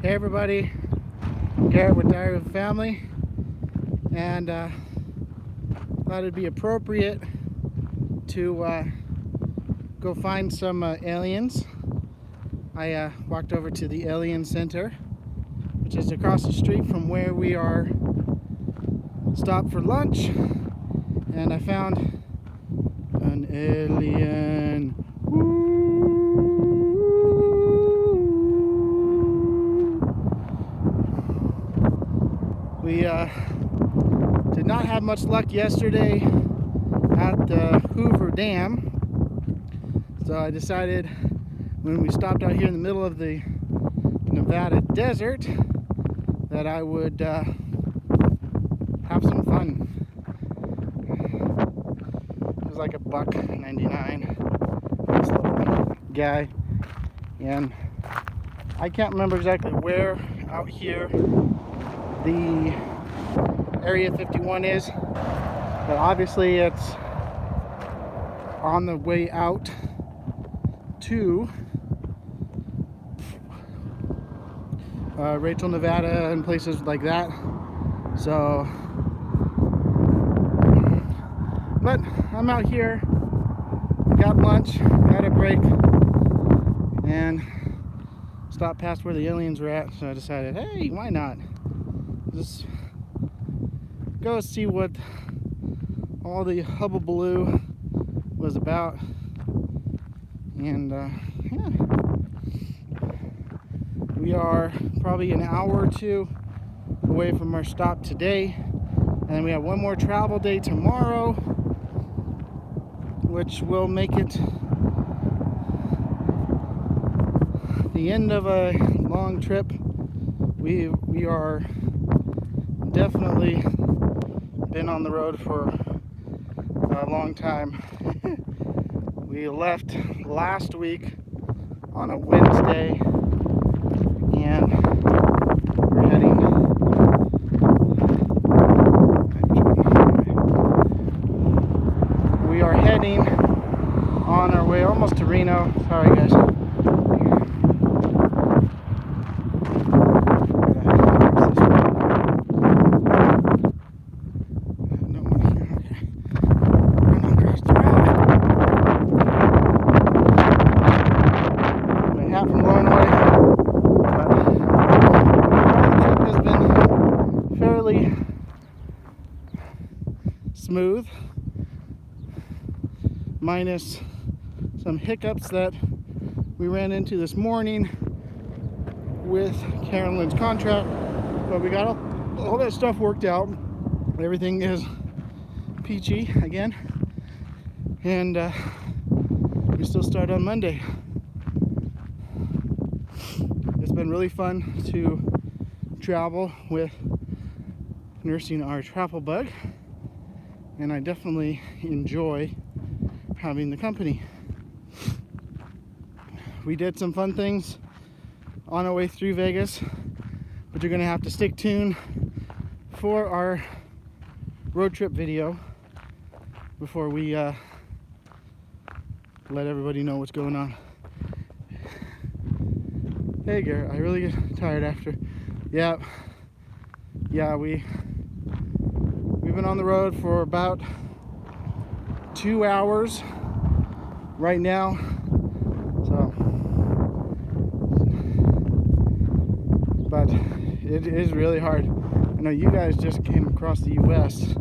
Hey everybody, Garrett with Diary of a Family, and thought it'd be appropriate to go find some aliens. I walked over to the Alien Center, which is across the street from where we are stopped for lunch, and I found an alien. Woo! We did not have much luck yesterday at the Hoover Dam, so I decided when we stopped out here in the middle of the Nevada desert that I would have some fun. It was like $1.99 for this little guy, and I can't remember exactly where out here the Area 51 is, but obviously it's on the way out to Reno, Nevada, and places like that. So, but I'm out here, got lunch, got a break, and stopped past where the aliens were at, so I decided, hey, why not? Just go see what all the hubbubaloo was about. And yeah, we are probably an hour or two away from our stop today, and then we have one more travel day tomorrow, which will make it the end of a long trip. We are definitely been on the road for a long time. We left last week on a Wednesday, and we're heading on our way almost to Reno. Sorry guys. Smooth, minus some hiccups that we ran into this morning with Carolyn's contract, but we got all that stuff worked out. Everything is peachy again, and we still start on Monday. It's been really fun to travel with nursing our travel bug, and I definitely enjoy having the company. We did some fun things on our way through Vegas, but you're gonna have to stay tuned for our road trip video before we let everybody know what's going on. Hey Garrett, I really get tired after. Yeah, we've been on the road for about 2 hours right now, so, but it is really hard. I know you guys just came across the US,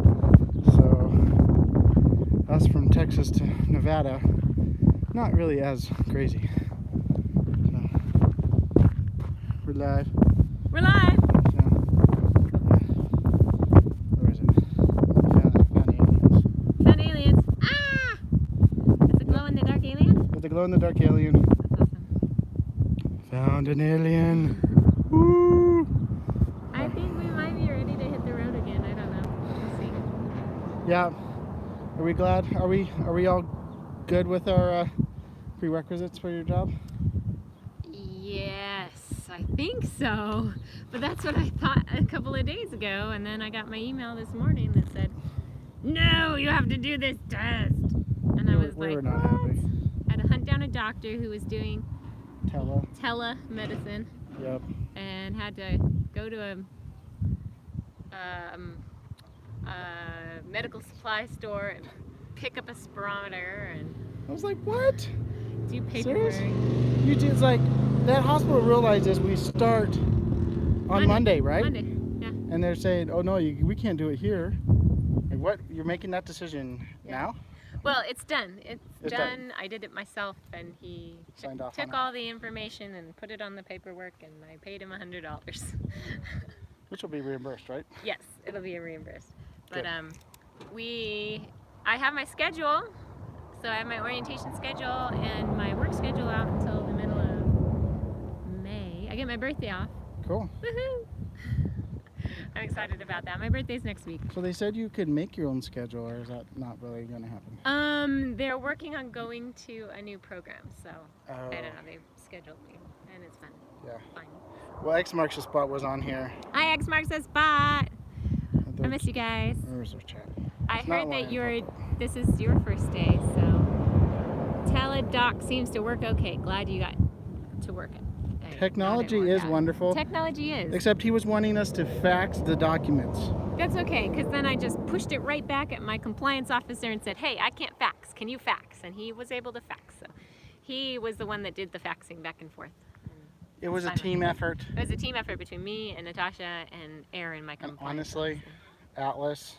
so us from Texas to Nevada, not really as crazy. So, we're live. We're live. Glow-in-the-dark alien. That's awesome. Found an alien. Woo! I think we might be ready to hit the road again. I don't know. We'll see. Yeah. Are we glad? Are we all good with our prerequisites for your job? Yes, I think so. But that's what I thought a couple of days ago, and then I got my email this morning that said, "No, you have to do this test." And I was like, we were not what? happy. I had to hunt down a doctor who was doing telemedicine. Yep. and had to go to a medical supply store and pick up a spirometer and I was like, what? do paperwork. You just like that hospital realizes we start on Monday, right? Monday, yeah. And they're saying, oh no, we can't do it here. Like, what? You're making that decision now? Well, it's done. It's It's done. done. I did it myself, and he Signed off on took it. all the information and put it on the paperwork, and I paid him $100. Which will be reimbursed, right? Yes, it'll be reimbursed. But Good. I have my schedule, so I have my orientation schedule and my work schedule out until the middle of May. I get my birthday off. Cool. Woohoo! I'm excited about that. My birthday's next week. So they said you could make your own schedule, or is that not really going to happen? They're working on going to a new program, so I Oh. don't know. They scheduled me, and it's fun. Yeah. Fine. Well, X Marks the Spot was on here. Hi, X marks the spot. I miss you guys. Where's their chat? I It's not heard that lying. this is your first day, so Teledoc seems to work okay. Glad you got to work it. Technology is wonderful. Technology is. Except he was wanting us to fax the documents. That's okay, because then I just pushed it right back at my compliance officer and said, hey, I can't fax. Can you fax? And he was able to fax. So he was the one that did the faxing back and forth. It was a Fine. team effort. It was a team effort between me and Natasha and Aaron, my And compliance honestly, officer. Atlas,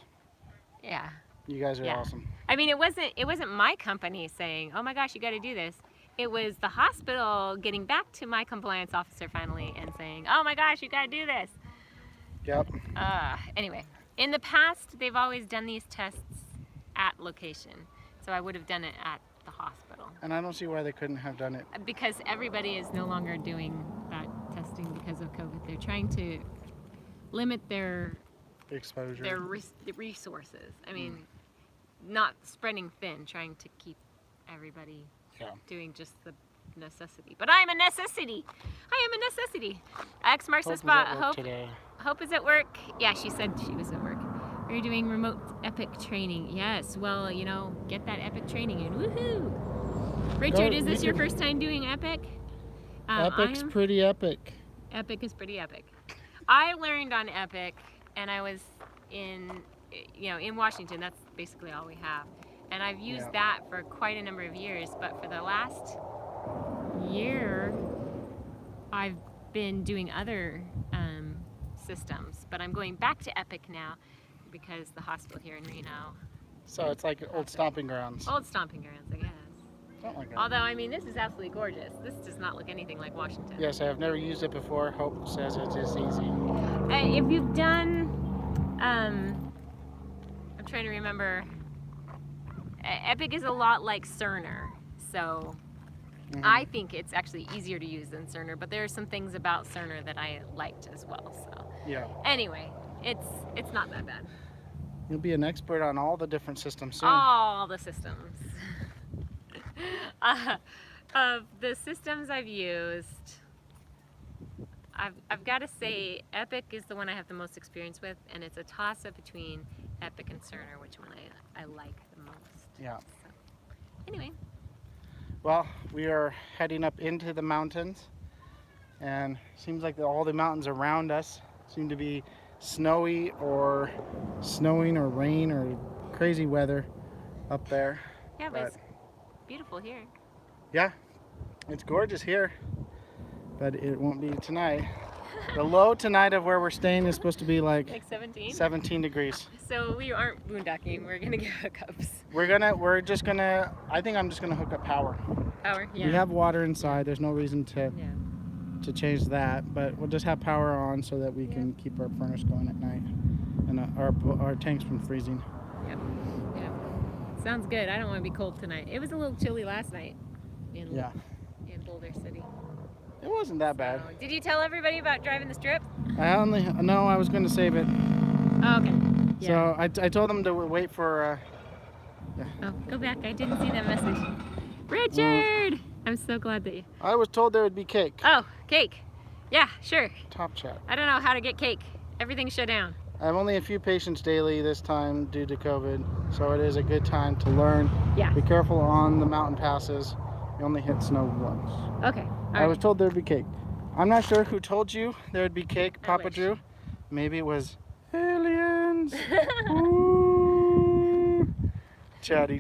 Yeah. you guys are Yeah. awesome. I mean, it wasn't my company saying, "Oh my gosh, you got to do this." It was the hospital getting back to my compliance officer finally and saying, "Oh my gosh, you got to do this." Yep. Anyway, in the past, they've always done these tests at location, so I would have done it at the hospital And I don't see why they couldn't have done it. because everybody is no longer doing that testing because of COVID. They're trying to limit their Exposure. the resources. I mean, not spreading thin, trying to keep everybody doing just the necessity. But I am a necessity. I am a necessity. X marks the Hope is spot. at work today. Hope is at work. Yeah, she said she was at work. We're doing remote Epic training. Yes. Well, you know, get that Epic training in. Woohoo! Richard, is this your first time doing Epic? Epic's pretty epic. Epic is pretty epic. I learned on Epic, and I was in Washington. That's basically all we have, and I've used that for quite a number of years. But for the last year, I've been doing other systems. But I'm going back to Epic now because the hospital here in Reno. So it's like old stomping grounds. Old stomping grounds, I guess. Something like that. Although, I mean, this is absolutely gorgeous. This does not look anything like Washington. Yes, I have never used it before. Hope says it is easy. If you've done, I'm trying to remember, Epic is a lot like Cerner, so I think it's actually easier to use than Cerner, but there are some things about Cerner that I liked as well, so. Yeah. Anyway, it's not that bad. You'll be an expert on all the different systems soon. All the systems. Of the systems I've used, I've got to say Epic is the one I have the most experience with, and it's a toss-up between Epic and Cerner, which one I like the most. Yeah. So, anyway. Well, we are heading up into the mountains, and seems like all the mountains around us seem to be snowy or snowing or rain or crazy weather up there. Yeah, but it's beautiful here. Yeah, it's gorgeous here, but it won't be tonight. The low tonight of where we're staying is supposed to be like 17? 17 degrees. So we aren't boondocking. We're gonna get hookups. I think I'm just gonna hook up power. Power, yeah. We have water inside. There's no reason to change that, but we'll just have power on so that we can keep our furnace going at night and our tanks from freezing. Yep. Yep. Sounds good. I don't want to be cold tonight. It was a little chilly last night in Boulder City. It wasn't that bad. So, did you tell everybody about driving the strip? I was going to save it. Oh, okay. Yeah. So I told them to wait for. Oh, go back. I didn't see that message. Richard! I'm so glad that you. I was told there would be cake. Oh, cake. Yeah, sure. Top chat. I don't know how to get cake. Everything's shut down. I have only a few patients daily this time due to COVID, so it is a good time to learn. Yeah. Be careful on the mountain passes. You only hit snow once. Okay. I was told there'd be cake. I'm not sure who told you there would be cake, I Papa wish. Drew. Maybe it was aliens. Ooh. Chatty.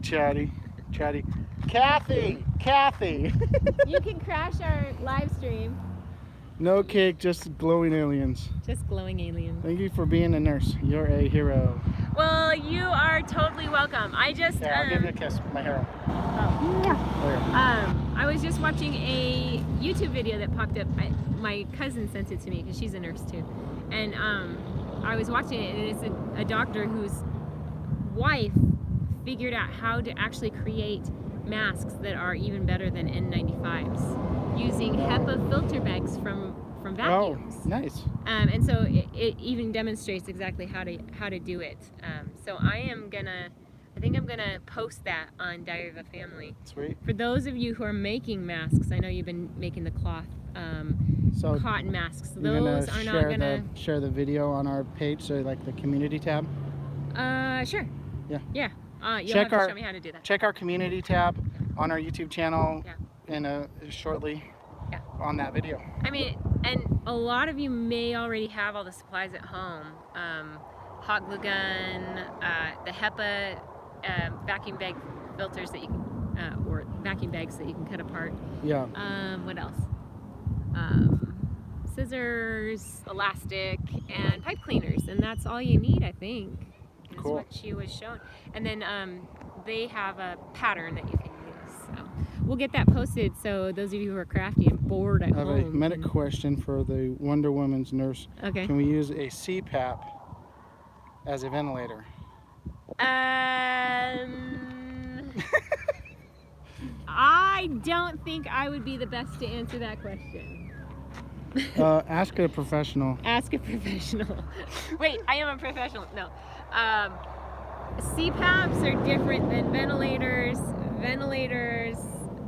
Kathy. You can crash our live stream. No cake, just glowing aliens. Just glowing aliens. Thank you for being a nurse. You're a hero. Well, you are totally welcome. I just Yeah, I'll give you a kiss, my hero. I was just watching a YouTube video that popped up. My cousin sent it to me because she's a nurse too, and I was watching it, and it's a doctor whose wife figured out how to actually create masks that are even better than N95s using HEPA filter bags from vacuums. Oh, nice. And so it even demonstrates exactly how to do it. So I think I'm gonna post that on Diary of a Family. Sweet. For those of you who are making masks, I know you've been making the cloth cotton masks. Those are not gonna share the video on our page, so like the community tab. Sure. Yeah. Yeah. You'll Check have to show me how to do that. Check our community tab on our YouTube channel. Yeah. Shortly. Yeah. On that video. I mean, and a lot of you may already have all the supplies at home. Hot glue gun, the HEPA vacuum bag filters that you can, or vacuum bags that you can cut apart. Yeah. What else? Scissors, elastic, and pipe cleaners, and that's all you need, I think. Is Cool. what she was shown. And then they have a pattern that you can use. So we'll get that posted. So those of you who are crafty and bored at I have home. a medic question for the Wonder Woman's nurse. Okay. Can we use a CPAP as a ventilator? I don't think I would be the best to answer that question. Ask a professional. Ask a professional. Wait, I am a professional. No. CPAPs are different than ventilators. Ventilators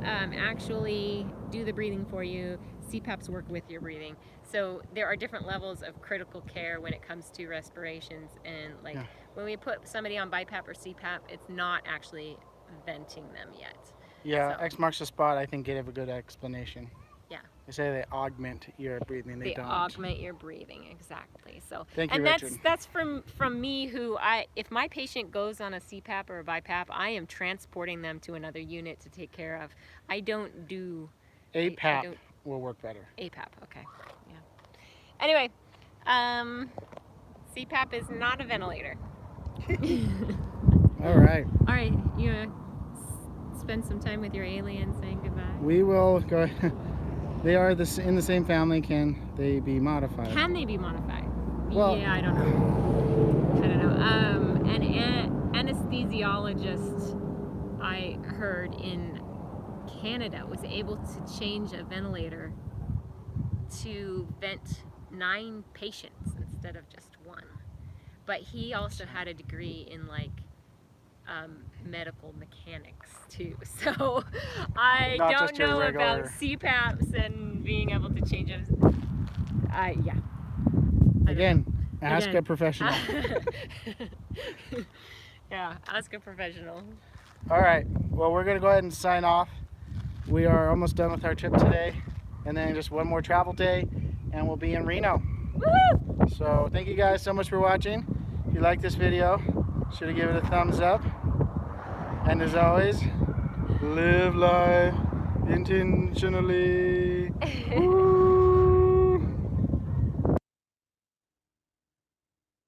actually do the breathing for you. CPAPs work with your breathing. So there are different levels of critical care when it comes to respirations. And like when we put somebody on BiPAP or CPAP, it's not actually venting them yet. Yeah, So- X marks the spot. I think gave a good explanation. Yeah. They say they augment your breathing. They don't. Augment your breathing, exactly. So, Thank you, and Richard. that's from me. If my patient goes on a CPAP or a BiPAP, I am transporting them to another unit to take care of. I don't do APAP will work better. APAP. Okay, yeah. Anyway, CPAP is not a ventilator. All right. All right, you wanna spend some time with your alien saying goodbye? We will go. They are in the same family. Can they be modified? Can they be modified? Well- Yeah, I don't know. An anesthesiologist I heard in Canada was able to change a ventilator to vent 9 patients instead of just 1. But he also had a degree in like medical mechanics too. So I Not don't just your know regular- about CPAPs and being able to change them. Yeah. Again, ask Again. a professional. Yeah, ask a professional. All right. Well, we're gonna go ahead and sign off. We are almost done with our trip today, and then just one more travel day, and we'll be in Reno. Woohoo! So thank you guys so much for watching. If you like this video, should have given it a thumbs up. And as always, live life intentionally. Woo!